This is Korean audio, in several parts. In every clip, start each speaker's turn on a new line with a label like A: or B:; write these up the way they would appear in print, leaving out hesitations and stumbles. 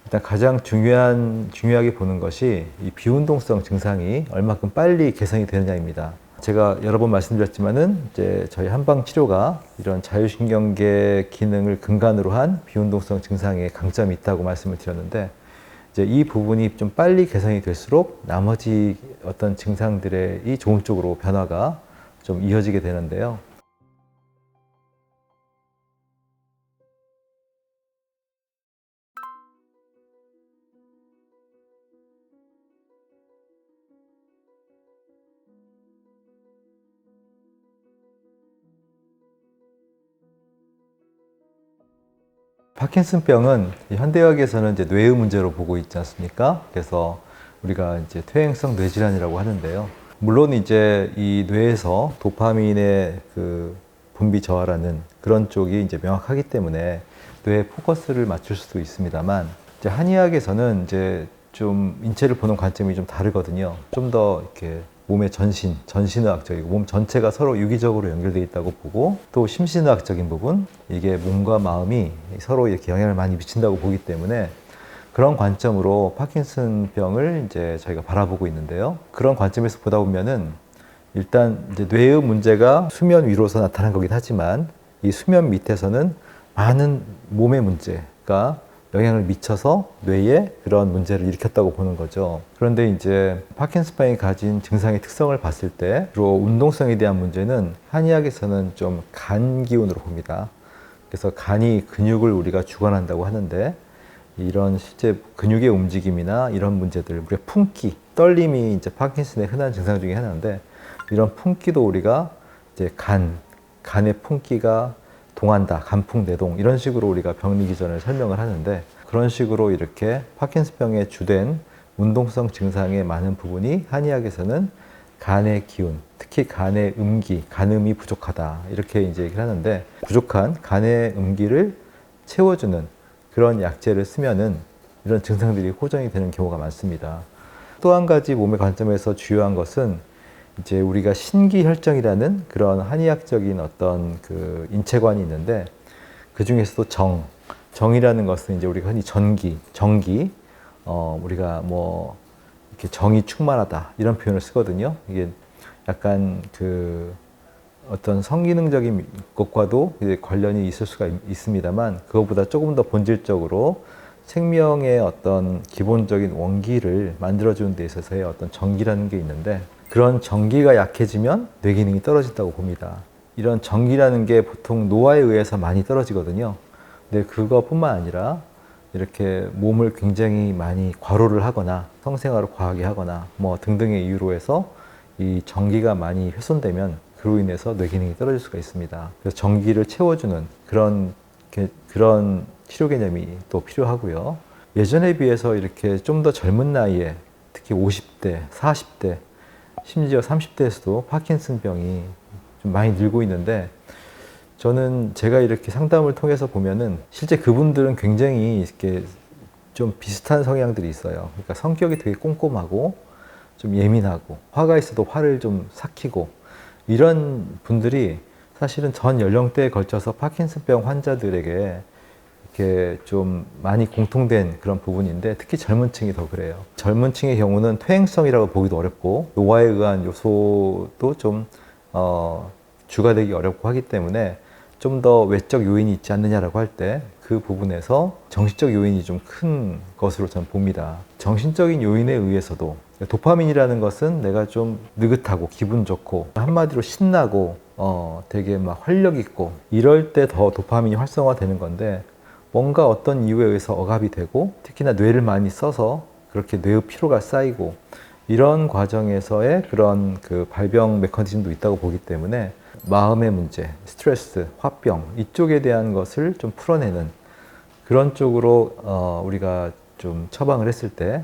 A: 일단 가장 중요하게 보는 것이 이 비운동성 증상이 얼마큼 빨리 개선이 되느냐입니다. 제가 여러 번 말씀드렸지만은 이제 저희 한방 치료가 이런 자율신경계 기능을 근간으로 한 비운동성 증상에 강점이 있다고 말씀을 드렸는데, 이제 이 부분이 좀 빨리 개선이 될수록 나머지 어떤 증상들의 이 좋은 쪽으로 변화가 좀 이어지게 되는데요. 파킨슨병은 현대의학에서는 이제 뇌의 문제로 보고 있지 않습니까? 그래서 우리가 이제 퇴행성 뇌질환이라고 하는데요. 물론 이제 이 뇌에서 도파민의 그 분비 저하라는 그런 쪽이 이제 명확하기 때문에 뇌에 포커스를 맞출 수도 있습니다만, 이제 한의학에서는 이제 좀 인체를 보는 관점이 좀 다르거든요. 좀 더 이렇게 몸의 전신의학적이고 몸 전체가 서로 유기적으로 연결되어 있다고 보고, 또 심신의학적인 부분, 이게 몸과 마음이 서로 이렇게 영향을 많이 미친다고 보기 때문에 그런 관점으로 파킨슨병을 이제 저희가 바라보고 있는데요. 그런 관점에서 보다 보면은 일단 이제 뇌의 문제가 수면 위로서 나타난 거긴 하지만, 이 수면 밑에서는 많은 몸의 문제가 영향을 미쳐서 뇌에 그런 문제를 일으켰다고 보는 거죠. 그런데 이제 파킨슨병이 가진 증상의 특성을 봤을 때 주로 운동성에 대한 문제는 한의학에서는 좀 간 기운으로 봅니다. 그래서 간이 근육을 우리가 주관한다고 하는데, 이런 실제 근육의 움직임이나 이런 문제들, 우리가 품기, 떨림이 이제 파킨슨의 흔한 증상 중에 하나인데, 이런 품기도 우리가 이제 간의 품기가 동한다, 간풍내동, 이런 식으로 우리가 병리기전을 설명을 하는데, 그런 식으로 이렇게 파킨슨병의 주된 운동성 증상의 많은 부분이 한의학에서는 간의 기운, 특히 간의 음기, 간음이 부족하다, 이렇게 이제 얘기를 하는데, 부족한 간의 음기를 채워주는 그런 약재를 쓰면은 이런 증상들이 호전이 되는 경우가 많습니다. 또 한 가지 몸의 관점에서 주요한 것은 이제 우리가 신기혈정이라는 그런 한의학적인 어떤 그 인체관이 있는데, 그 중에서도 정이라는 것은 이제 우리가 흔히 정기, 우리가 뭐 이렇게 정이 충만하다 이런 표현을 쓰거든요. 이게 약간 그 어떤 성기능적인 것과도 이제 관련이 있을 수가 있습니다만, 그것보다 조금 더 본질적으로 생명의 어떤 기본적인 원기를 만들어주는 데 있어서의 어떤 정기라는 게 있는데, 그런 정기가 약해지면 뇌 기능이 떨어진다고 봅니다. 이런 정기라는 게 보통 노화에 의해서 많이 떨어지거든요. 근데 그것뿐만 아니라 이렇게 몸을 굉장히 많이 과로를 하거나 성생활을 과하게 하거나 뭐 등등의 이유로 해서 이 정기가 많이 훼손되면 그로 인해서 뇌 기능이 떨어질 수가 있습니다. 그래서 정기를 채워주는 그런 치료 개념이 또 필요하고요. 예전에 비해서 이렇게 좀 더 젊은 나이에, 특히 50대, 40대, 심지어 30대에서도 파킨슨병이 좀 많이 늘고 있는데, 저는 제가 이렇게 상담을 통해서 보면은 실제 그분들은 굉장히 이렇게 좀 비슷한 성향들이 있어요. 그러니까 성격이 되게 꼼꼼하고 좀 예민하고, 화가 있어도 화를 좀 삭히고, 이런 분들이 사실은 전 연령대에 걸쳐서 파킨슨병 환자들에게 이렇게 좀 많이 공통된 그런 부분인데, 특히 젊은 층이 더 그래요. 젊은 층의 경우는 퇴행성이라고 보기도 어렵고, 노화에 의한 요소도 좀 주가 되기 어렵고 하기 때문에 좀 더 외적 요인이 있지 않느냐라고 할 때, 그 부분에서 정신적 요인이 좀 큰 것으로 저는 봅니다. 정신적인 요인에 의해서도, 도파민이라는 것은 내가 좀 느긋하고 기분 좋고 한마디로 신나고 되게 막 활력 있고 이럴 때 더 도파민이 활성화되는 건데, 뭔가 어떤 이유에 의해서 억압이 되고, 특히나 뇌를 많이 써서 그렇게 뇌의 피로가 쌓이고, 이런 과정에서의 그런 그 발병 메커니즘도 있다고 보기 때문에 마음의 문제, 스트레스, 화병 이쪽에 대한 것을 좀 풀어내는 그런 쪽으로 우리가 좀 처방을 했을 때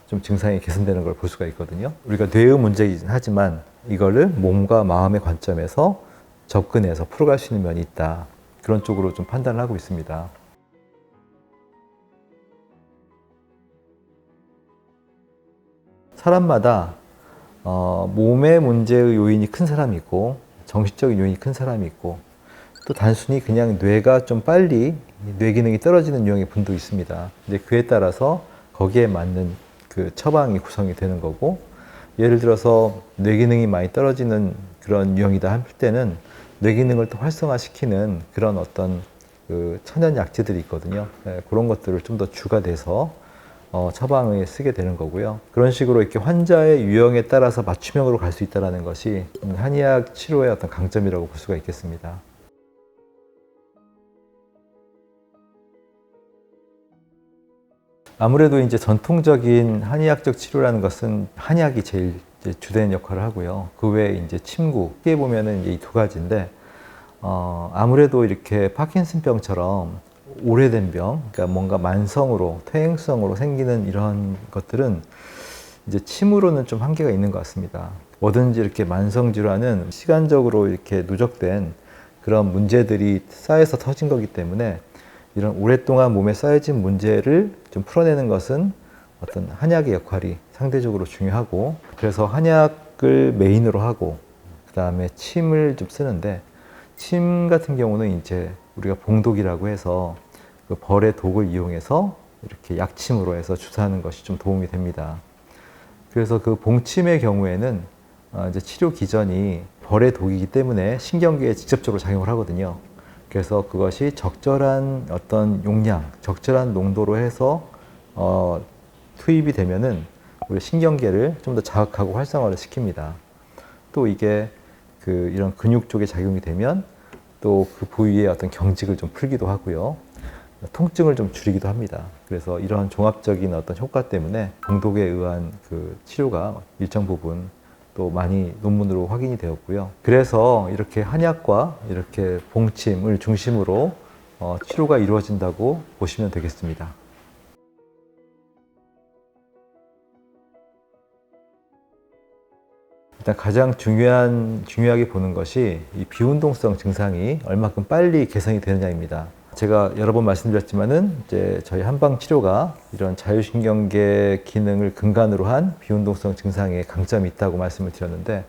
A: 좀 증상이 개선되는 걸 볼 수가 있거든요. 우리가 뇌의 문제이긴 하지만 이거를 몸과 마음의 관점에서 접근해서 풀어갈 수 있는 면이 있다, 그런 쪽으로 좀 판단을 하고 있습니다. 사람마다 몸의 문제의 요인이 큰 사람이 있고, 정신적인 요인이 큰 사람이 있고, 또 단순히 그냥 뇌가 좀 빨리 뇌 기능이 떨어지는 유형의 분도 있습니다. 이제 그에 따라서 거기에 맞는 그 처방이 구성이 되는 거고, 예를 들어서 뇌 기능이 많이 떨어지는 그런 유형이다 할 때는 뇌 기능을 또 활성화시키는 그런 어떤 그 천연 약재들이 있거든요. 그런 것들을 좀 더 주가 돼서 처방에 쓰게 되는 거고요. 그런 식으로 이렇게 환자의 유형에 따라서 맞춤형으로 갈 수 있다는 것이 한의학 치료의 어떤 강점이라고 볼 수가 있겠습니다. 아무래도 이제 전통적인 한의학적 치료라는 것은 한약이 제일 이제 주된 역할을 하고요. 그 외에 이제 침구, 크게 보면은 이제 이 두 가지인데, 아무래도 이렇게 파킨슨병처럼 오래된 병, 그러니까 뭔가 만성으로, 퇴행성으로 생기는 이런 것들은 이제 침으로는 좀 한계가 있는 것 같습니다. 뭐든지 이렇게 만성 질환은 시간적으로 이렇게 누적된 그런 문제들이 쌓여서 터진 거기 때문에 이런 오랫동안 몸에 쌓여진 문제를 좀 풀어내는 것은 어떤 한약의 역할이 상대적으로 중요하고, 그래서 한약을 메인으로 하고 그 다음에 침을 좀 쓰는데, 침 같은 경우는 이제 우리가 봉독이라고 해서 그 벌의 독을 이용해서 이렇게 약침으로 해서 주사하는 것이 좀 도움이 됩니다. 그래서 그 봉침의 경우에는 이제 치료 기전이 벌의 독이기 때문에 신경계에 직접적으로 작용을 하거든요. 그래서 그것이 적절한 어떤 용량, 적절한 농도로 해서 투입이 되면은 우리 신경계를 좀 더 자극하고 활성화를 시킵니다. 또 이게 그 이런 근육 쪽에 작용이 되면 또 그 부위의 어떤 경직을 좀 풀기도 하고요. 통증을 좀 줄이기도 합니다. 그래서 이러한 종합적인 어떤 효과 때문에 봉독에 의한 그 치료가 일정 부분 또 많이 논문으로 확인이 되었고요. 그래서 이렇게 한약과 이렇게 봉침을 중심으로 치료가 이루어진다고 보시면 되겠습니다. 일단 가장 중요하게 보는 것이 이 비운동성 증상이 얼마큼 빨리 개선이 되느냐입니다. 제가 여러 번 말씀드렸지만은 이제 저희 한방 치료가 이런 자율신경계 기능을 근간으로 한 비운동성 증상에 강점이 있다고 말씀을 드렸는데,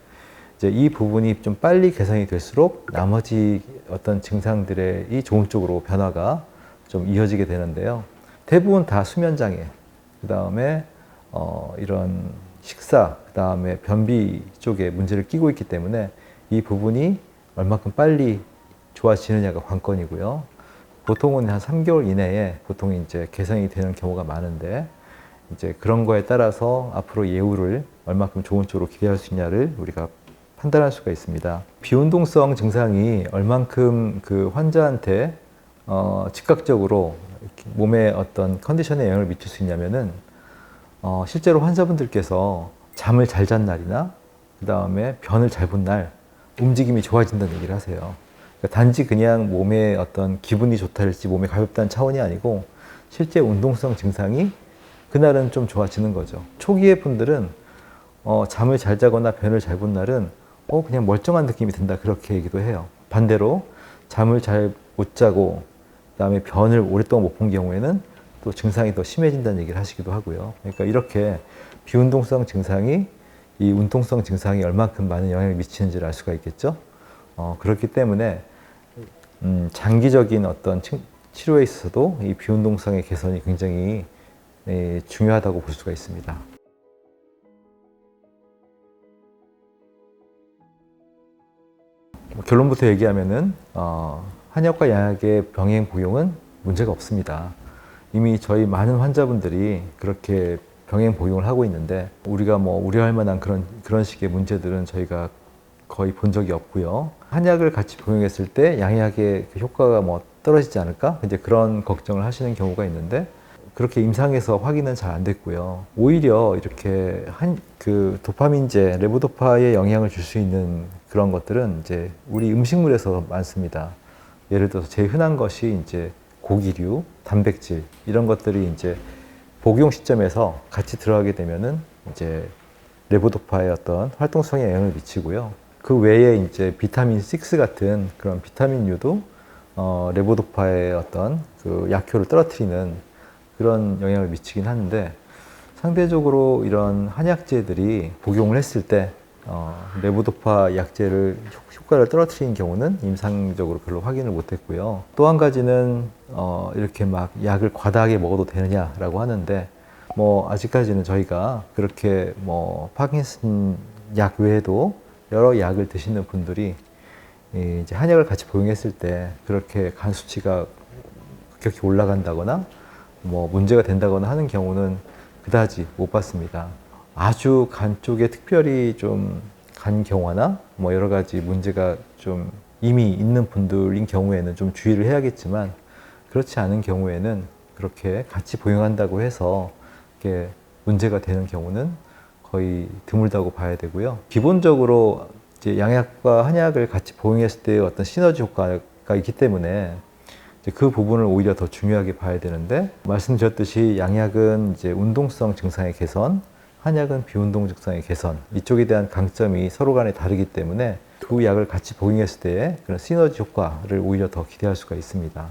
A: 이제 이 부분이 좀 빨리 개선이 될수록 나머지 어떤 증상들의 이 좋은 쪽으로 변화가 좀 이어지게 되는데요. 대부분 다 수면장애, 그 다음에 이런 식사, 그 다음에 변비 쪽에 문제를 끼고 있기 때문에 이 부분이 얼마큼 빨리 좋아지느냐가 관건이고요. 보통은 한 3개월 이내에 보통 이제 개선이 되는 경우가 많은데, 이제 그런 거에 따라서 앞으로 예후를 얼마큼 좋은 쪽으로 기대할 수 있냐를 우리가 판단할 수가 있습니다. 비운동성 증상이 얼만큼 그 환자한테 즉각적으로 몸의 어떤 컨디션에 영향을 미칠 수 있냐면은 실제로 환자분들께서 잠을 잘 잔 날이나 그 다음에 변을 잘 본 날 움직임이 좋아진다는 얘기를 하세요. 그러니까 단지 그냥 몸에 어떤 기분이 좋다랄지 몸이 가볍다는 차원이 아니고 실제 운동성 증상이 그날은 좀 좋아지는 거죠. 초기의 분들은 잠을 잘 자거나 변을 잘 본 날은 그냥 멀쩡한 느낌이 든다, 그렇게 얘기도 해요. 반대로 잠을 잘 못 자고 그다음에 변을 오랫동안 못 본 경우에는 또 증상이 더 심해진다는 얘기를 하시기도 하고요. 그러니까 이렇게 비운동성 증상이 이 운동성 증상이 얼만큼 많은 영향을 미치는지를 알 수가 있겠죠. 그렇기 때문에 장기적인 어떤 치료에 있어서도 이 비운동성의 개선이 굉장히 중요하다고 볼 수가 있습니다. 결론부터 얘기하면은 한약과 양약의 병행 복용은 문제가 없습니다. 이미 저희 많은 환자분들이 그렇게 병행 복용을 하고 있는데, 우리가 뭐 우려할 만한 그런 식의 문제들은 저희가 거의 본 적이 없고요. 한약을 같이 복용했을 때 양약의 그 효과가 뭐 떨어지지 않을까? 이제 그런 걱정을 하시는 경우가 있는데, 그렇게 임상에서 확인은 잘 안 됐고요. 오히려 이렇게 그 도파민제, 레보도파에 영향을 줄 수 있는 그런 것들은 이제 우리 음식물에서 많습니다. 예를 들어서 제일 흔한 것이 이제 고기류, 단백질 이런 것들이 이제 복용 시점에서 같이 들어가게 되면은 이제 레보도파의 어떤 활동성에 영향을 미치고요. 그 외에 이제 비타민 6 같은 그런 비타민류도 레보도파의 어떤 그 약효를 떨어뜨리는 그런 영향을 미치긴 하는데, 상대적으로 이런 한약재들이 복용을 했을 때 레보도파 약제를 효과를 떨어뜨리는 경우는 임상적으로 별로 확인을 못했고요. 또 한 가지는 이렇게 막 약을 과다하게 먹어도 되느냐라고 하는데 뭐 아직까지는 저희가 그렇게 뭐 파킨슨 약 외에도 여러 약을 드시는 분들이 이제 한약을 같이 복용했을 때 그렇게 간 수치가 급격히 올라간다거나 뭐 문제가 된다거나 하는 경우는 그다지 못 봤습니다. 아주 간 쪽에 특별히 좀 간 경화나 뭐 여러 가지 문제가 좀 이미 있는 분들인 경우에는 좀 주의를 해야겠지만 그렇지 않은 경우에는 그렇게 같이 복용한다고 해서 이렇게 문제가 되는 경우는 거의 드물다고 봐야 되고요. 기본적으로 이제 양약과 한약을 같이 복용했을 때 어떤 시너지 효과가 있기 때문에 이제 그 부분을 오히려 더 중요하게 봐야 되는데 말씀드렸듯이 양약은 이제 운동성 증상의 개선, 한약은 비운동 증상의 개선 이쪽에 대한 강점이 서로 간에 다르기 때문에 두 약을 같이 복용했을 때의 그런 시너지 효과를 오히려 더 기대할 수가 있습니다.